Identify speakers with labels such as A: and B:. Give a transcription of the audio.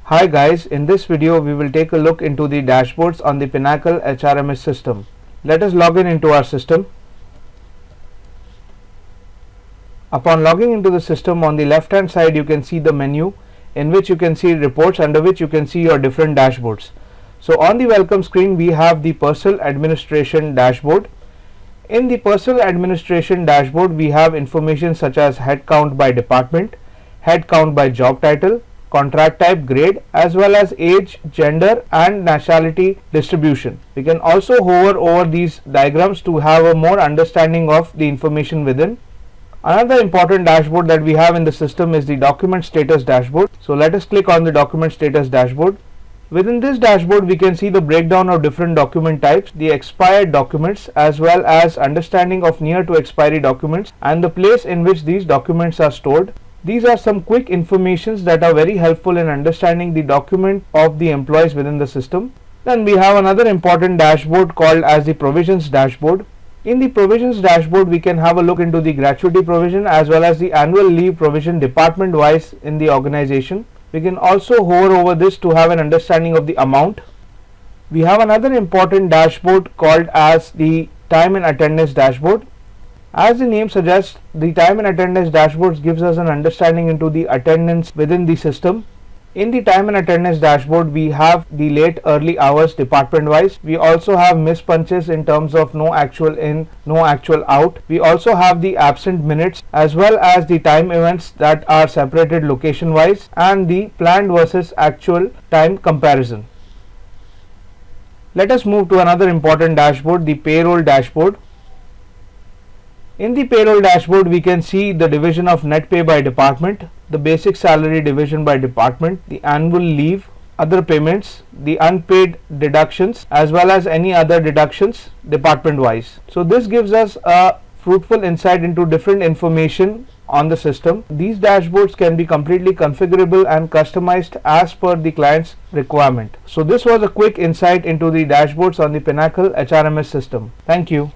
A: Hi guys, in this video we will take a look into the dashboards on the Pinnacle HRMS system. Let us log in into our system. Upon logging into the system, on the left hand side you can see the menu in which you can see reports, under which you can see your different dashboards. So on the welcome screen we have the Personal Administration Dashboard. In the Personal Administration Dashboard we have information such as head count by department, head count by job title, contract type, grade, as well as age, gender and nationality distribution. We can also hover over these diagrams to have a more understanding of the information within. Another important dashboard that we have in the system is the document status dashboard. So let us click on the document status dashboard. Within this dashboard we can see the breakdown of different document types, the expired documents, as well as understanding of near to expiry documents and the place in which these documents are stored. These are some quick informations that are very helpful in understanding the document of the employees within the system. Then we have another important dashboard called as the provisions dashboard. In the provisions dashboard we can have a look into the gratuity provision as well as the annual leave provision department wise in the organization. We can also hover over this to have an understanding of the amount. We have another important dashboard called as the time and attendance dashboard. As the name suggests, the time and attendance dashboard gives us an understanding into the attendance within the system. In the time and attendance dashboard, we have the late early hours department wise. We also have missed punches in terms of no actual in, no actual out. We also have the absent minutes as well as the time events that are separated location wise and the planned versus actual time comparison. Let us move to another important dashboard, the payroll dashboard. In the payroll dashboard we can see the division of net pay by department, the basic salary division by department, the annual leave, other payments, the unpaid deductions as well as any other deductions department wise. So this gives us a fruitful insight into different information on the system. These dashboards can be completely configurable and customized as per the client's requirement. So this was a quick insight into the dashboards on the Pinnacle HRMS system. Thank you.